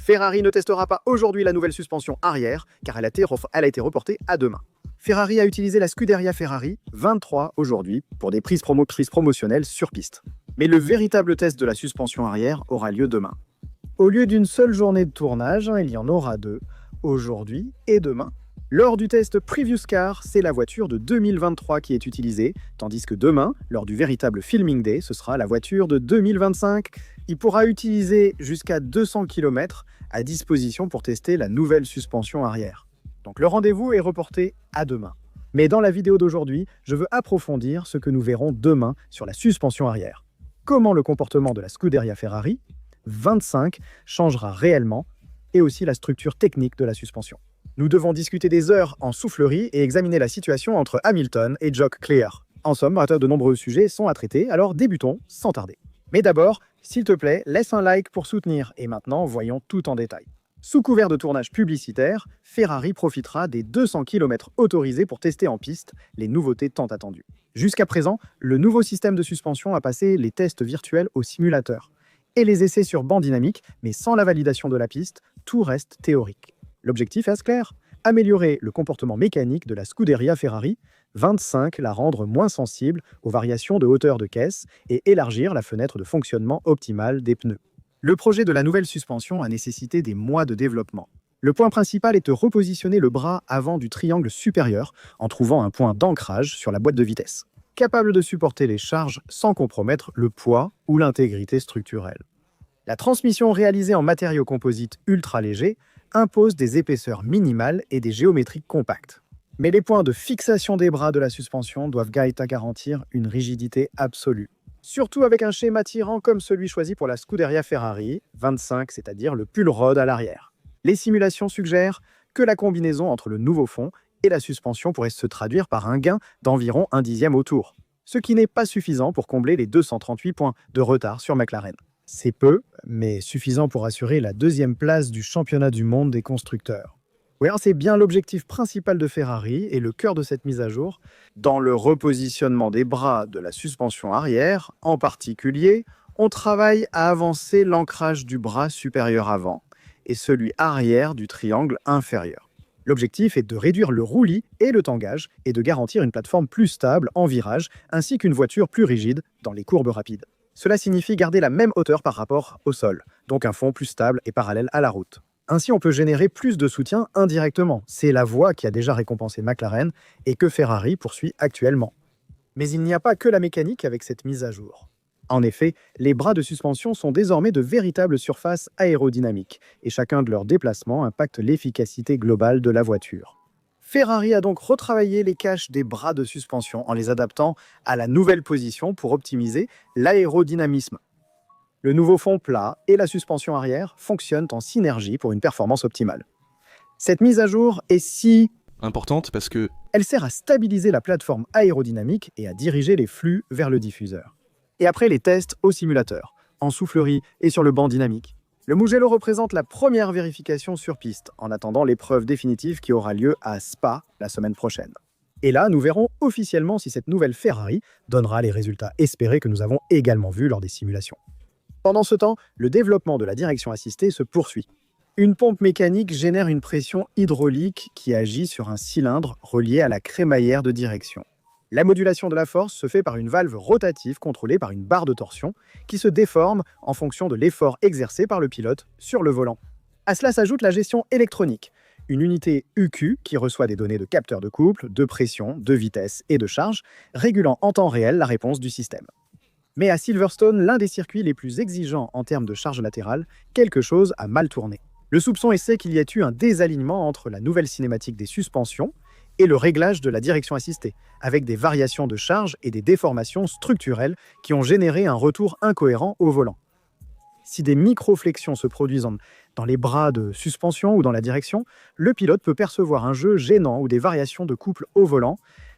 Ferrari ne testera pas aujourd'hui la nouvelle suspension arrière, car elle a été reportée à demain. Ferrari a utilisé la Scuderia Ferrari 23 aujourd'hui pour des prises promotionnelles sur piste. Mais le véritable test de la suspension arrière aura lieu demain. Au lieu d'une seule journée de tournage, il y en aura deux, aujourd'hui et demain. Lors du test Previous Car, c'est la voiture de 2023 qui est utilisée, tandis que demain, lors du véritable Filming Day, ce sera la voiture de 2025. Il pourra utiliser jusqu'à 200 km à disposition pour tester la nouvelle suspension arrière. Donc le rendez-vous est reporté à demain. Mais dans la vidéo d'aujourd'hui, je veux approfondir ce que nous verrons demain sur la suspension arrière. Comment le comportement de la Scuderia Ferrari 25 changera réellement et aussi la structure technique de la suspension. Nous devons discuter des heures en soufflerie et examiner la situation entre Hamilton et Jock Clear. En somme, de nombreux sujets sont à traiter, alors débutons sans tarder. Mais d'abord, s'il te plaît, laisse un like pour soutenir. Et maintenant, voyons tout en détail. Sous couvert de tournage publicitaire, Ferrari profitera des 200 km autorisés pour tester en piste les nouveautés tant attendues. Jusqu'à présent, le nouveau système de suspension a passé les tests virtuels au simulateur et les essais sur banc dynamique, mais sans la validation de la piste, tout reste théorique. L'objectif est assez clair, améliorer le comportement mécanique de la Scuderia Ferrari 25, la rendre moins sensible aux variations de hauteur de caisse et élargir la fenêtre de fonctionnement optimale des pneus. Le projet de la nouvelle suspension a nécessité des mois de développement. Le point principal est de repositionner le bras avant du triangle supérieur en trouvant un point d'ancrage sur la boîte de vitesse, capable de supporter les charges sans compromettre le poids ou l'intégrité structurelle. La transmission réalisée en matériaux composites ultra légers impose des épaisseurs minimales et des géométries compactes. Mais les points de fixation des bras de la suspension doivent garantir une rigidité absolue. Surtout avec un schéma tirant comme celui choisi pour la Scuderia Ferrari 25, c'est-à-dire le pull rod à l'arrière. Les simulations suggèrent que la combinaison entre le nouveau fond et la suspension pourrait se traduire par un gain d'environ 1/10 au tour, ce qui n'est pas suffisant pour combler les 238 points de retard sur McLaren. C'est peu, mais suffisant pour assurer la deuxième place du championnat du monde des constructeurs. Oui, c'est bien l'objectif principal de Ferrari et le cœur de cette mise à jour. Dans le repositionnement des bras de la suspension arrière, en particulier, on travaille à avancer l'ancrage du bras supérieur avant et celui arrière du triangle inférieur. L'objectif est de réduire le roulis et le tangage et de garantir une plateforme plus stable en virage ainsi qu'une voiture plus rigide dans les courbes rapides. Cela signifie garder la même hauteur par rapport au sol, donc un fond plus stable et parallèle à la route. Ainsi, on peut générer plus de soutien indirectement. C'est la voie qui a déjà récompensé McLaren et que Ferrari poursuit actuellement. Mais il n'y a pas que la mécanique avec cette mise à jour. En effet, les bras de suspension sont désormais de véritables surfaces aérodynamiques et chacun de leurs déplacements impacte l'efficacité globale de la voiture. Ferrari a donc retravaillé les caches des bras de suspension en les adaptant à la nouvelle position pour optimiser l'aérodynamisme. Le nouveau fond plat et la suspension arrière fonctionnent en synergie pour une performance optimale. Cette mise à jour est si importante parce que elle sert à stabiliser la plateforme aérodynamique et à diriger les flux vers le diffuseur. Et après les tests au simulateur, en soufflerie et sur le banc dynamique, le Mugello représente la première vérification sur piste, en attendant l'épreuve définitive qui aura lieu à Spa la semaine prochaine. Et là, nous verrons officiellement si cette nouvelle Ferrari donnera les résultats espérés que nous avons également vus lors des simulations. Pendant ce temps, le développement de la direction assistée se poursuit. Une pompe mécanique génère une pression hydraulique qui agit sur un cylindre relié à la crémaillère de direction. La modulation de la force se fait par une valve rotative contrôlée par une barre de torsion qui se déforme en fonction de l'effort exercé par le pilote sur le volant. À cela s'ajoute la gestion électronique, une unité UQ qui reçoit des données de capteurs de couple, de pression, de vitesse et de charge, régulant en temps réel la réponse du système. Mais à Silverstone, l'un des circuits les plus exigeants en termes de charge latérale, quelque chose a mal tourné. Le soupçon essaie qu'il y ait eu un désalignement entre la nouvelle cinématique des suspensions et le réglage de la direction assistée, avec des variations de charge et des déformations structurelles qui ont généré un retour incohérent au volant. Si des microflexions se produisent dans les bras de suspension ou dans la direction, le pilote peut percevoir un jeu gênant ou des variations de couple au volant,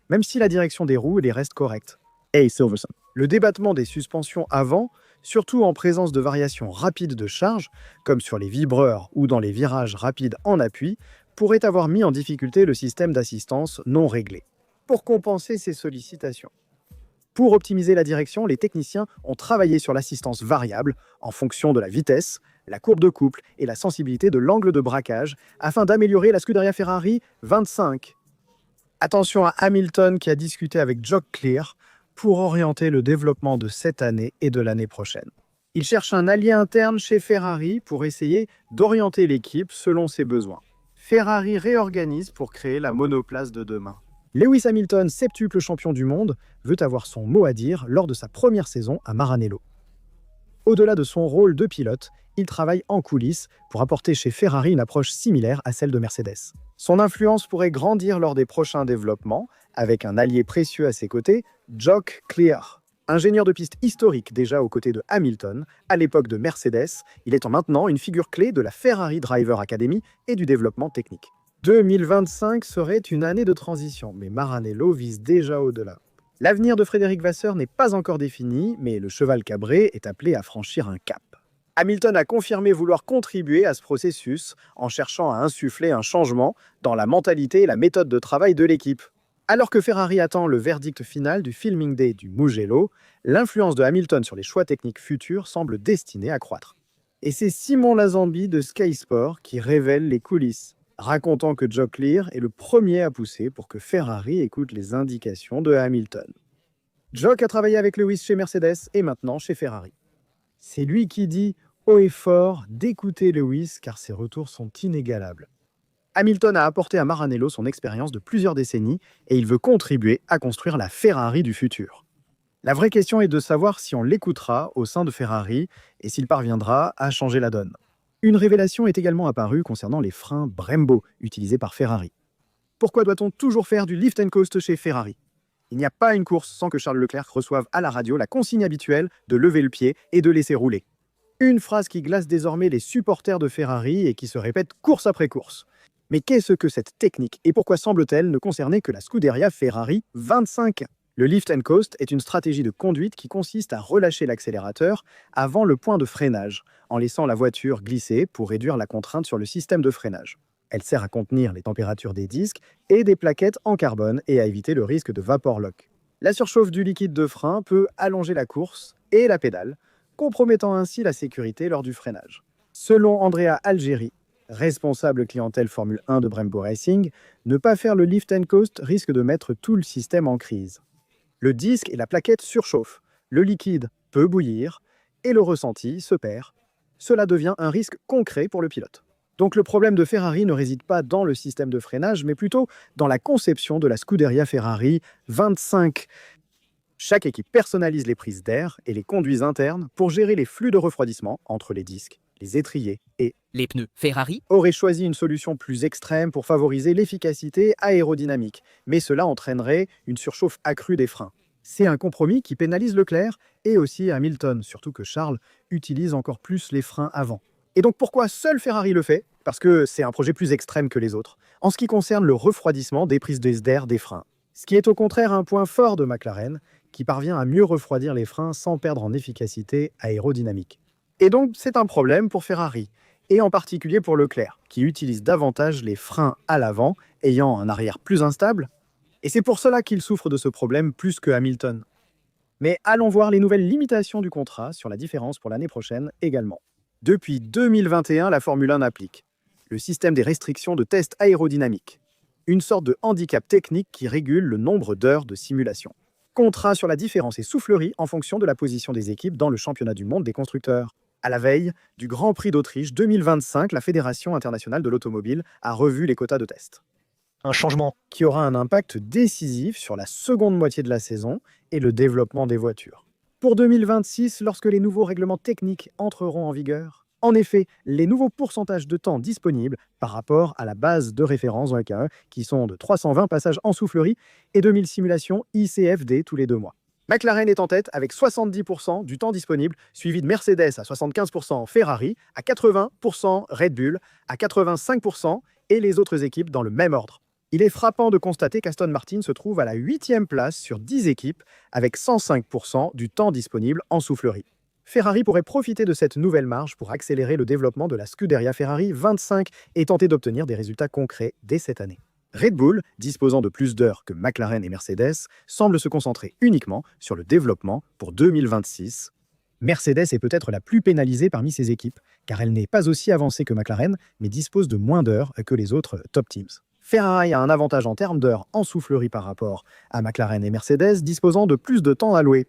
même si la direction des roues reste correcte. Hey Silverstone. Le débattement des suspensions avant, surtout en présence de variations rapides de charge, comme sur les vibreurs ou dans les virages rapides en appui, pourrait avoir mis en difficulté le système d'assistance non réglé. Pour compenser ces sollicitations, pour optimiser la direction, les techniciens ont travaillé sur l'assistance variable en fonction de la vitesse, la courbe de couple et la sensibilité de l'angle de braquage afin d'améliorer la Scuderia Ferrari 25. Attention à Hamilton qui a discuté avec Jock Clear pour orienter le développement de cette année et de l'année prochaine. Il cherche un allié interne chez Ferrari pour essayer d'orienter l'équipe selon ses besoins. Ferrari réorganise pour créer la monoplace de demain. Lewis Hamilton, septuple champion du monde, veut avoir son mot à dire lors de sa première saison à Maranello. Au-delà de son rôle de pilote, il travaille en coulisses pour apporter chez Ferrari une approche similaire à celle de Mercedes. Son influence pourrait grandir lors des prochains développements, avec un allié précieux à ses côtés, Jock Clear. Ingénieur de piste historique déjà aux côtés de Hamilton, à l'époque de Mercedes, il est maintenant une figure clé de la Ferrari Driver Academy et du développement technique. 2025 serait une année de transition, mais Maranello vise déjà au-delà. L'avenir de Frédéric Vasseur n'est pas encore défini, mais le cheval cabré est appelé à franchir un cap. Hamilton a confirmé vouloir contribuer à ce processus en cherchant à insuffler un changement dans la mentalité et la méthode de travail de l'équipe. Alors que Ferrari attend le verdict final du Filming Day du Mugello, l'influence de Hamilton sur les choix techniques futurs semble destinée à croître. Et c'est Simon Lazambi de Sky Sport qui révèle les coulisses, racontant que Jock Clear est le premier à pousser pour que Ferrari écoute les indications de Hamilton. Jock a travaillé avec Lewis chez Mercedes et maintenant chez Ferrari. C'est lui qui dit haut et fort d'écouter Lewis car ses retours sont inégalables. Hamilton a apporté à Maranello son expérience de plusieurs décennies et il veut contribuer à construire la Ferrari du futur. La vraie question est de savoir si on l'écoutera au sein de Ferrari et s'il parviendra à changer la donne. Une révélation est également apparue concernant les freins Brembo utilisés par Ferrari. Pourquoi doit-on toujours faire du lift and coast chez Ferrari ? Il n'y a pas une course sans que Charles Leclerc reçoive à la radio la consigne habituelle de lever le pied et de laisser rouler. Une phrase qui glace désormais les supporters de Ferrari et qui se répète course après course. Mais qu'est-ce que cette technique et pourquoi semble-t-elle ne concerner que la Scuderia Ferrari 25 ? Le lift and coast est une stratégie de conduite qui consiste à relâcher l'accélérateur avant le point de freinage, en laissant la voiture glisser pour réduire la contrainte sur le système de freinage. Elle sert à contenir les températures des disques et des plaquettes en carbone et à éviter le risque de vapor lock. La surchauffe du liquide de frein peut allonger la course et la pédale, compromettant ainsi la sécurité lors du freinage. Selon Andrea Algeri, responsable clientèle Formule 1 de Brembo Racing, ne pas faire le lift and coast risque de mettre tout le système en crise. Le disque et la plaquette surchauffent, le liquide peut bouillir et le ressenti se perd. Cela devient un risque concret pour le pilote. Donc le problème de Ferrari ne réside pas dans le système de freinage, mais plutôt dans la conception de la Scuderia Ferrari 25. Chaque équipe personnalise les prises d'air et les conduits internes pour gérer les flux de refroidissement entre les disques, les étriers et les pneus Ferrari aurait choisi une solution plus extrême pour favoriser l'efficacité aérodynamique, mais cela entraînerait une surchauffe accrue des freins. C'est un compromis qui pénalise Leclerc et aussi Hamilton, surtout que Charles utilise encore plus les freins avant. Et donc pourquoi seul Ferrari le fait ? Parce que c'est un projet plus extrême que les autres, en ce qui concerne le refroidissement des prises d'air des freins. Ce qui est au contraire un point fort de McLaren, qui parvient à mieux refroidir les freins sans perdre en efficacité aérodynamique. Et donc c'est un problème pour Ferrari, et en particulier pour Leclerc, qui utilise davantage les freins à l'avant, ayant un arrière plus instable, et c'est pour cela qu'il souffre de ce problème plus que Hamilton. Mais allons voir les nouvelles limitations du contrat sur la différence pour l'année prochaine également. Depuis 2021, la Formule 1 applique le système des restrictions de tests aérodynamiques, une sorte de handicap technique qui régule le nombre d'heures de simulation. Contrat sur la différence et soufflerie en fonction de la position des équipes dans le championnat du monde des constructeurs. À la veille du Grand Prix d'Autriche 2025, la Fédération internationale de l'automobile a revu les quotas de test. Un changement qui aura un impact décisif sur la seconde moitié de la saison et le développement des voitures. Pour 2026, lorsque les nouveaux règlements techniques entreront en vigueur, en effet, les nouveaux pourcentages de temps disponibles par rapport à la base de référence OKE, qui sont de 320 passages en soufflerie et 2000 simulations ICFD tous les 2 mois. McLaren est en tête avec 70% du temps disponible, suivi de Mercedes à 75%, Ferrari à 80%, Red Bull à 85% et les autres équipes dans le même ordre. Il est frappant de constater qu'Aston Martin se trouve à la 8e place sur 10 équipes avec 105% du temps disponible en soufflerie. Ferrari pourrait profiter de cette nouvelle marge pour accélérer le développement de la Scuderia Ferrari 25 et tenter d'obtenir des résultats concrets dès cette année. Red Bull, disposant de plus d'heures que McLaren et Mercedes, semble se concentrer uniquement sur le développement pour 2026. Mercedes est peut-être la plus pénalisée parmi ces équipes, car elle n'est pas aussi avancée que McLaren, mais dispose de moins d'heures que les autres top teams. Ferrari a un avantage en termes d'heures en soufflerie par rapport à McLaren et Mercedes, disposant de plus de temps alloué.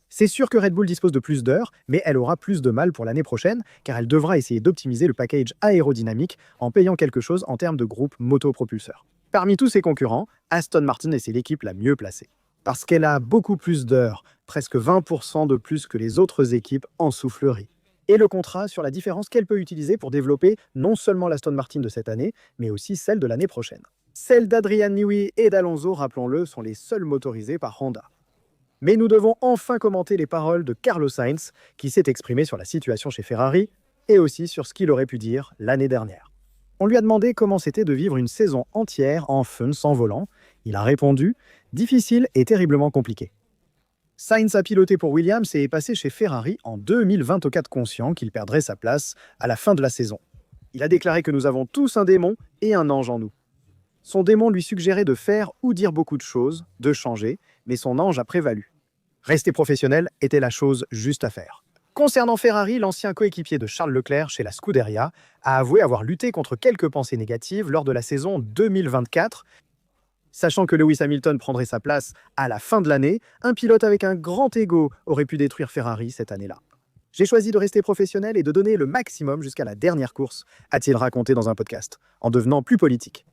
C'est sûr que Red Bull dispose de plus d'heures, mais elle aura plus de mal pour l'année prochaine, car elle devra essayer d'optimiser le package aérodynamique en payant quelque chose en termes de groupe motopropulseur. Parmi tous ses concurrents, Aston Martin est l'équipe la mieux placée, parce qu'elle a beaucoup plus d'heures, presque 20% de plus que les autres équipes en soufflerie. Et le contrat sur la différence qu'elle peut utiliser pour développer non seulement l'Aston Martin de cette année, mais aussi celle de l'année prochaine. Celles d'Adrian Newey et d'Alonso, rappelons-le, sont les seules motorisées par Honda. Mais nous devons enfin commenter les paroles de Carlos Sainz, qui s'est exprimé sur la situation chez Ferrari, et aussi sur ce qu'il aurait pu dire l'année dernière. On lui a demandé comment c'était de vivre une saison entière en fun sans volant. Il a répondu « difficile et terriblement compliqué ». Sainz a piloté pour Williams et est passé chez Ferrari en 2024 conscient qu'il perdrait sa place à la fin de la saison. Il a déclaré que nous avons tous un démon et un ange en nous. Son démon lui suggérait de faire ou dire beaucoup de choses, de changer, mais son ange a prévalu. Rester professionnel était la chose juste à faire. Concernant Ferrari, l'ancien coéquipier de Charles Leclerc chez la Scuderia a avoué avoir lutté contre quelques pensées négatives lors de la saison 2024. Sachant que Lewis Hamilton prendrait sa place à la fin de l'année, un pilote avec un grand ego aurait pu détruire Ferrari cette année-là. J'ai choisi de rester professionnel et de donner le maximum jusqu'à la dernière course, a-t-il raconté dans un podcast, en devenant plus politique.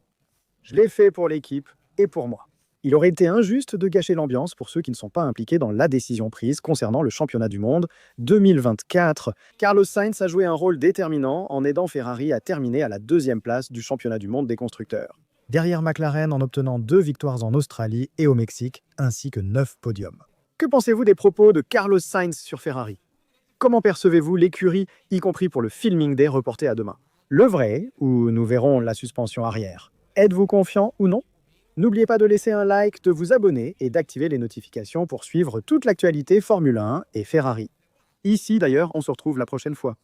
Je l'ai fait pour l'équipe et pour moi. Il aurait été injuste de gâcher l'ambiance pour ceux qui ne sont pas impliqués dans la décision prise concernant le championnat du monde 2024. Carlos Sainz a joué un rôle déterminant en aidant Ferrari à terminer à la 2e place du championnat du monde des constructeurs, derrière McLaren en obtenant 2 victoires en Australie et au Mexique, ainsi que 9 podiums. Que pensez-vous des propos de Carlos Sainz sur Ferrari? Comment percevez-vous l'écurie, y compris pour le filming day reporté à demain? Le vrai, où nous verrons la suspension arrière. Êtes-vous confiant ou non? N'oubliez pas de laisser un like, de vous abonner et d'activer les notifications pour suivre toute l'actualité Formule 1 et Ferrari. Ici d'ailleurs, on se retrouve la prochaine fois.